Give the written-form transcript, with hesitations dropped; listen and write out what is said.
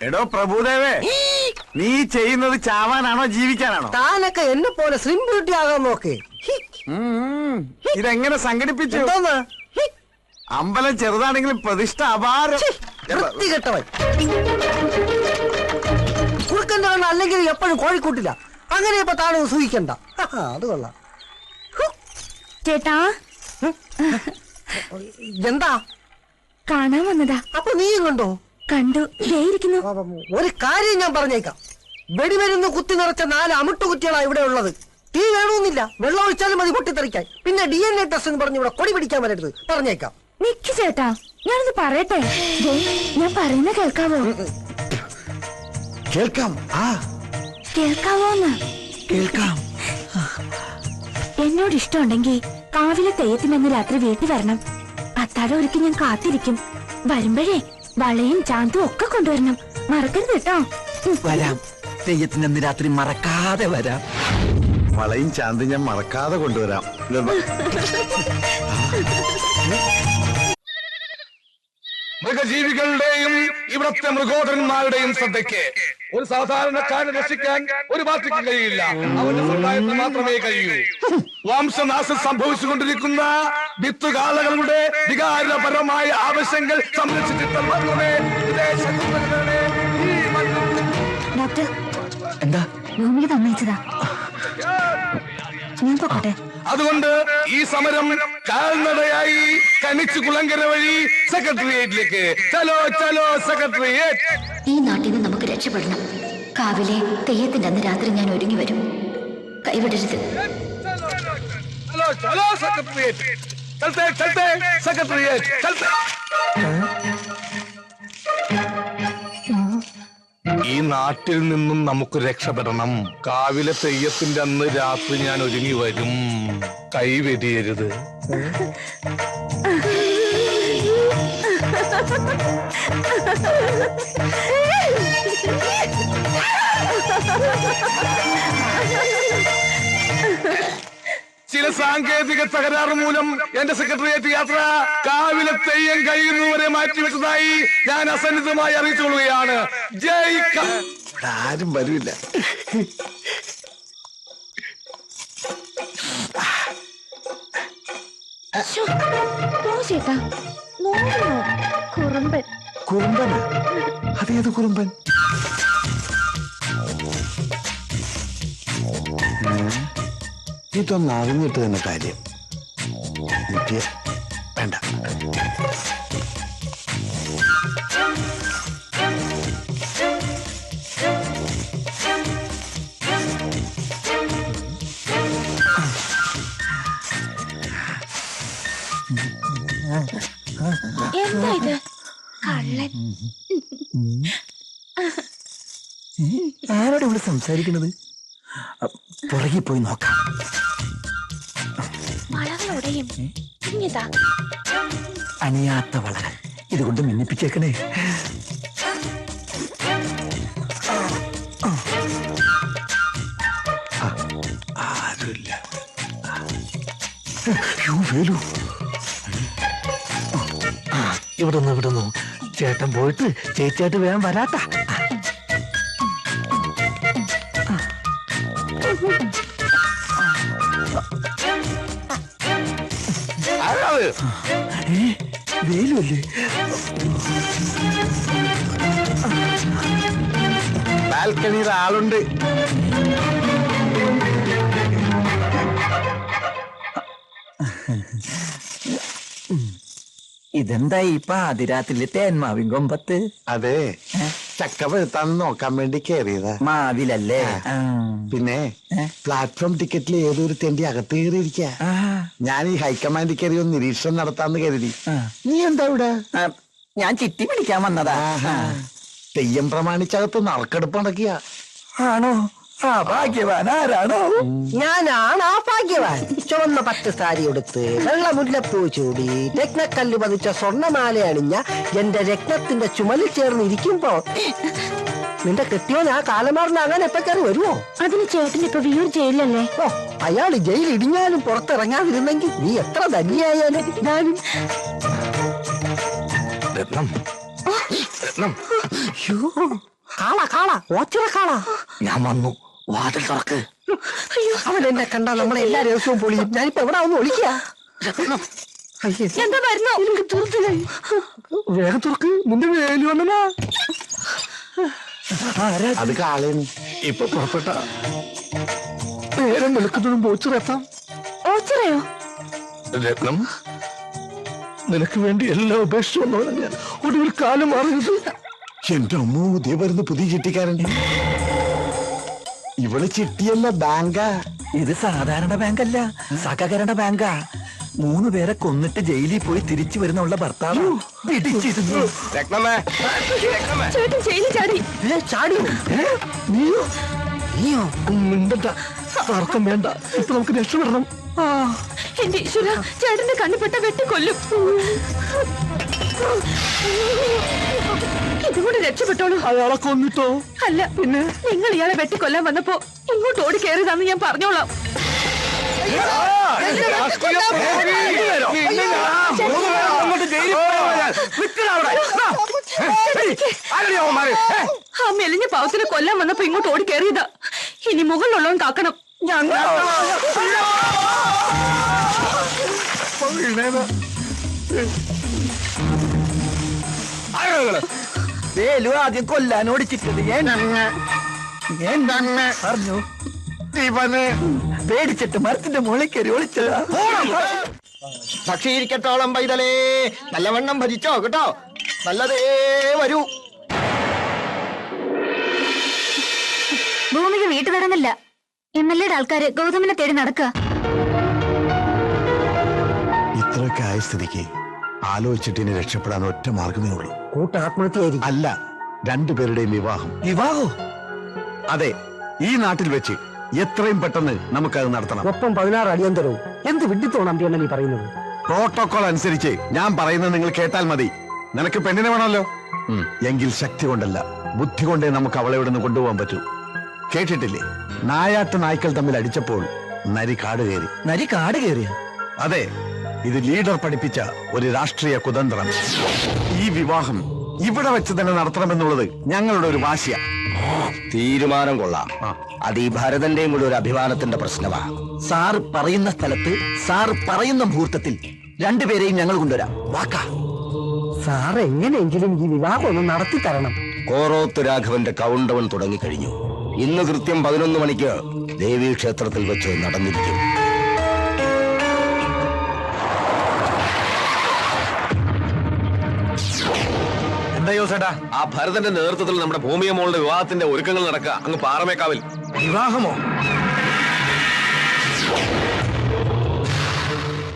എടോ പ്രഭുദേവേ, നീ ചെയ്യുന്നത് ചാവാനാണോ ജീവിക്കാനാണോ? താനൊക്കെ എന്നെ പോലെ സ്ലിം ബ്യൂട്ടി ആകാൻ നോക്ക്. ഇതെങ്ങനെ സംഘടിപ്പിച്ചു? അമ്പലം ചെറുതാണെങ്കിലും പ്രതിഷ്ഠ അപാരം. വൃത്തികെട്ടവൻ കുറുക്കന്റെ കണ്ണ് അല്ലെങ്കിൽ എപ്പോഴും കോഴിക്കൂട്ടില്ല. അങ്ങനെ ഇപ്പൊ താനും സൂഹിക്കണ്ട. അത് കൊള്ളാം. ചേട്ടാ എന്താ കാണാൻ വന്നതാ? അപ്പൊ നീയും കണ്ടോ? കണ്ടു. ഒരു കാര്യം ഞാൻ പറഞ്ഞേക്കാം. വെടിമരുന്ന് കുത്തി നിറച്ച 4 അമിട്ടുകുറ്റികളാണ് ഇവിടെ ഉള്ളത്. തീ വേണമെന്നില്ല, വെള്ളം ഒഴിച്ചാലും മതി പൊട്ടിത്തെറിക്കാൻ. പിന്നെ DNA ടെസ്റ്റ് എന്ന് പറഞ്ഞ് ഇവിടെ കൊടി പിടിക്കാൻ വരരുത്, പറഞ്ഞേക്കാം. നിക്ക് ചേട്ടാ, ഞാനൊന്ന് പറയട്ടെ. ഞാൻ പറയുന്ന കേൾക്കാവോ? കേൾക്കാം. കേൾക്കാവോന്ന്? കേൾക്കാം. എന്നോട് ഇഷ്ടമുണ്ടെങ്കിൽ കാവിലെ തെയ്യത്തിനെന്ന് രാത്രി വീട്ടിൽ വരണം. അത്താഴം ഒരുക്കി ഞാൻ കാത്തിരിക്കും. വരുമ്പോഴേ വളയും ചാന്തും ഒക്കെ കൊണ്ടുവരണം. മറക്കരുത് കേട്ടോ. വരാം. തെയ്യത്തിനെന്ന് രാത്രി മറക്കാതെ വരാം. വളയും ചാന്തി ഞാൻ മറക്കാതെ കൊണ്ടുവരാം. മൃഗജീവികളുടെയും ഇവിടത്തെ മൃഗോദരന്മാരുടെയും ശ്രദ്ധയ്ക്ക് ഒരു സാധാരണക്കാരനെ രക്ഷിക്കാൻ ഒരു പാർട്ടിക്ക് കഴിയില്ല. അവന്റെ സമുദായത്തിന് മാത്രമേ കഴിയൂ. വംശനാശം സംഭവിച്ചുകൊണ്ടിരിക്കുന്ന വിത്തുകാലകളുടെ വികാരപരമായ ആവശ്യങ്ങൾ സംരക്ഷിച്ചിട്ട് മാത്രമേ ഡോക്ടർ, എന്താ? ഭൂമിക തന്നയച്ചതാ. ഞാൻ പോട്ടെ. അതുകൊണ്ട് ഈ സമരം കാൽനടയായി കനിച്ചു കുളങ്കര വഴി സെക്രട്ടേറിയറ്റിലേക്ക്. ചലോ ചലോ സെക്രട്ടേറിയറ്റ്. ഈ നാട്ടിൽ നിന്ന് നമുക്ക് രക്ഷപ്പെടണം. കാവിലെ തെയ്യത്തിന്റെ അന്ന് രാത്രി ഞാൻ ഒരുങ്ങി വരും. കൈവിടരുത്. ചലോ ചലോ സെക്രട്ടേറിയറ്റ്. ചലത്തെ ചലത്തെ സെക്രട്ടേറിയറ്റ് ചലത്തെ. ഈ നാട്ടിൽ നിന്നും നമുക്ക് രക്ഷപ്പെടണം. കാവിലെ തെയ്യത്തിന്റെ അന്ന് രാത്രി ഞാൻ ഒരുങ്ങി വരും. കൈവെടിയരുത്. ചില സാങ്കേതിക തകരാറ് മൂലം എന്റെ സെക്രട്ടേറിയറ്റ് യാത്ര കാവിലെ തെയ്യം കഴിയുന്നവരെ മാറ്റിവെച്ചതായി ഞാൻ അസന്നിധമായി അറിയിച്ചുകൊള്ളുകയാണ്. ഇവിടെ ആരും വരില്ല. ചേട്ടാ, കുറുമ്പൻ. കുറുമ്പൻ? അതേത് കുറുമ്പൻ? ഇതൊന്നും അറിഞ്ഞിട്ട് തന്നെ കാര്യം. വേണ്ട. എന്താ ഇത്? കള്ളൻ. ആരോട് ഇവിടെ സംസാരിക്കണത്? പുറകെ പോയി നോക്കാം. വളകളോടെയും അണിയാത്ത വളകൾ ഇതുകൊണ്ട് മിന്നിപ്പിച്ചേക്കണേ. ആരുമില്ല. ഇവിടുന്നു ചേട്ടൻ പോയിട്ട് ചേച്ചിയായിട്ട് വേഗം വരാത്ത. വേലുവല്ലേ? ബാൽക്കണിയിൽ ആളുണ്ട്. ഇതെന്താ ഇപ്പൊ അതിരാത്രിയിലെ തേന്മാവിൻ കൊമ്പത്ത്? അതെ, ചക്ക പഴുത്താന്ന് നോക്കാൻ വേണ്ടി കയറിയതാ. മാവിലല്ലേ? പിന്നെ പ്ലാറ്റ്ഫോം ടിക്കറ്റിൽ ഏതൊരു തെണ്ടി അകത്ത് കയറിയിരിക്ക. ഞാൻ ഈ ഹൈക്കമാൻഡിൽ കയറി ഒന്ന് നിരീക്ഷണം നടത്താന്ന് കരുതി. നീ എന്താ ഇവിടെ? ഞാൻ ചിട്ടി പിടിക്കാൻ വന്നതാ. തെയ്യം പ്രമാണിച്ചകത്ത് നറുക്കെടുപ്പ് നടക്കിയ. ആണോ? ആ ഭാഗ്യവാൻ ആരാണോ? ഞാനാണ് ആ ഭാഗ്യവാൻ. ചുവന്ന പട്ട് സാരി എടുത്ത് വെള്ള മുല്ലപ്പൂ ചൂടി രത്നക്കല്ല് പതിച്ച സ്വർണ്ണമാല അണിഞ്ഞ എന്റെ രത്നത്തിന്റെ ചുമലിൽ ചേർന്ന് ഇരിക്കുമ്പോ നിന്റെ കെട്ടിയോൻ ആ കാലമാറിന് അങ്ങനെ എപ്പോ കയറി വരുമോ? അതിന് ചേട്ടൻ ഇപ്പൊ വിയൂർ ജയിലല്ലേ? ഓ, അയാൾ ജയിൽ ഇടിഞ്ഞാലും പുറത്തിറങ്ങാതിരുന്നെങ്കിൽ നീ എത്ര ധന്യായാലും ഞാനും. രത്നം, രത്നം. കാള ഓച്ചിറ കാള. ഞാൻ വന്നു, വാതിൽ തുറക്ക്. അവൻ എന്നെ കണ്ടാ നമ്മളെ എല്ലാ ദിവസവും പൊളിയും. ഞാനിപ്പോ എവിടെ ഒന്ന് ഒളിക്കുക. എന്താ വരുന്നു? എനിക്ക് തുറത്തില്ലായി. വേഗം തുറക്ക്, നിന്റെ വേലി വന്നനാ. അത് കാളേന്ന്. ഇപ്പൊ പുറപ്പെട്ട നേരം വെളുക്കുന്നതും ഓച്ചിറെത്താം. ഓച്ചിറയോ? രത്നം, നിനക്ക് വേണ്ടി എല്ലാം ഉപേക്ഷിച്ചു വന്നവനെ ഞാൻ. ഒടുവിൽ കാലം മാറിയത്. എന്റെ അമ്മോ, ദേ വരുന്ന പുതിയ ചിട്ടിക്കാരൻ. ഇവള് ചിട്ടിയല്ല, ബാങ്കാ. ഇത് സാധാരണ ബാങ്കല്ല, സഹകരണ ബാങ്കാ. 3 പേരെ കൊന്നിട്ട് ജയിലിൽ പോയി തിരിച്ചു വരുന്നുള്ള ഭർത്താവ് പിടിച്ചിരുന്നു. ചേട്ടൻ ജയിലിൽ ചാടി. ചാടിയോ? നീയോ? മിണ്ടണ്ട, തർക്കം വേണ്ട. ഇപ്പൊ നമുക്ക് രക്ഷപ്പെടണം. എന്റെ ഈശ്വര, ചേട്ടന്റെ കണ്ണുപെട്ട വെട്ടിക്കൊല്ലും. ഇതും കൂടി രക്ഷപ്പെട്ടോളൂ. അയാളെ കൊന്നിട്ടോ? അല്ല, പിന്നെ നിങ്ങൾ ഇയാളെ വെട്ടിക്കൊല്ലാൻ വന്നപ്പോ ഇങ്ങോട്ട് ഓടി കയറിയതാന്ന് ഞാൻ പറഞ്ഞോളാം. ആ മെലിഞ്ഞ പാവത്തിനെ കൊല്ലാൻ വന്നപ്പോ ഇങ്ങോട്ട് ഓടി കയറിയതാ. ഇനി മുകളിലുള്ളവൻ കാക്കണം. വേലു ആദ്യം കൊല്ലാൻ ഓടിച്ചിട്ടത് പറഞ്ഞു. ഇവന് പേടിച്ചിട്ട് മരത്തിന്റെ മുകളിൽ കയറി ഒളിച്ചതാ. പക്ഷിയിരിക്കട്ടോളം പൈതലേ, നല്ലവണ്ണം ഭജിച്ചോ കേട്ടോ. നല്ലതേ വരൂ. ഭൂമിക്ക് വീട്ടു തരുന്നില്ല. MLA ആൾക്കാര് ഗൗതമിനെ തേടി നടക്കുക. ഇത്രയൊക്കെ ആയ സ്ഥിതിക്ക് ആലോചിച്ചിട്ട് ഇനി രക്ഷപ്പെടാൻ ഒറ്റ മാർഗമേ ഉള്ളൂ. കൂട്ടാത്മഹത്യയായിരിക്കും. അല്ല, 2 പേരുടെയും വിവാഹം. വിവാഹോ? അതെ, ഈ നാട്ടിൽ വെച്ച് എത്രയും പെട്ടെന്ന് നമുക്കത് നടത്തണം. ഒപ്പം 16 അടിയന്തരവും. എന്ത് വിഡിത്തോണം അമ്പിയണ്ണ നീ പറയുന്നത്? പ്രോട്ടോകോൾ അനുസരിച്ച് ഞാൻ പറയുന്നത് നിങ്ങൾ കേട്ടാൽ മതി. നിനക്ക് പെണ്ണിനെ വേണമല്ലോ. എങ്കിൽ ശക്തി കൊണ്ടല്ല, ബുദ്ധി കൊണ്ടേ നമുക്ക് അവളെ ഇവിടുന്ന് കൊണ്ടുപോകാൻ പറ്റൂ. കേട്ടിട്ടില്ലേ, നായാട്ട് നായ്ക്കൾ തമ്മിൽ അടിച്ചപ്പോൾ നരി കാട് കയറി. നരി കാട് കയറിയ? അതെ, ഇത് ലീഡർ പഠിപ്പിച്ച ഒരു രാഷ്ട്രീയ കുതന്ത്രം. ഈ വിവാഹം ഇവിടെ വെച്ച് തന്നെ നടത്തണമെന്നുള്ളത് ഞങ്ങളുടെ ഒരു വാശിയ. തീരുമാനം കൊള്ളാം. അത് ഈ ഭരതന്റെയും കൂടി ഒരു അഭിമാനത്തിന്റെ പ്രശ്നമാ. സാർ പറയുന്ന സ്ഥലത്ത്, സാർ പറയുന്ന മുഹൂർത്തത്തിൽ 2 പേരെയും ഞങ്ങൾ കൊണ്ടുവരാം. വാക്കാ. സാർ എങ്ങനെയെങ്കിലും ഈ വിവാഹം ഒന്ന് നടത്തി തരണം. കോറോത്ത് രാഘവന്റെ കൗണ്ടവൻ തുടങ്ങിക്കഴിഞ്ഞു. ഇന്ന് കൃത്യം 11 മണിക്ക് ദേവീക്ഷേത്രത്തിൽ വെച്ച് നടന്നിരിക്കും. എന്താ യോസേട്ടാ? ആ ഭരതന്റെ നേതൃത്വത്തിൽ നമ്മുടെ ഭൂമിയ മോളുടെ വിവാഹത്തിന്റെ ഒരുക്കങ്ങൾ നടക്കുക അങ്ങ് പാറമേക്കാവിൽ. വിവാഹമോ?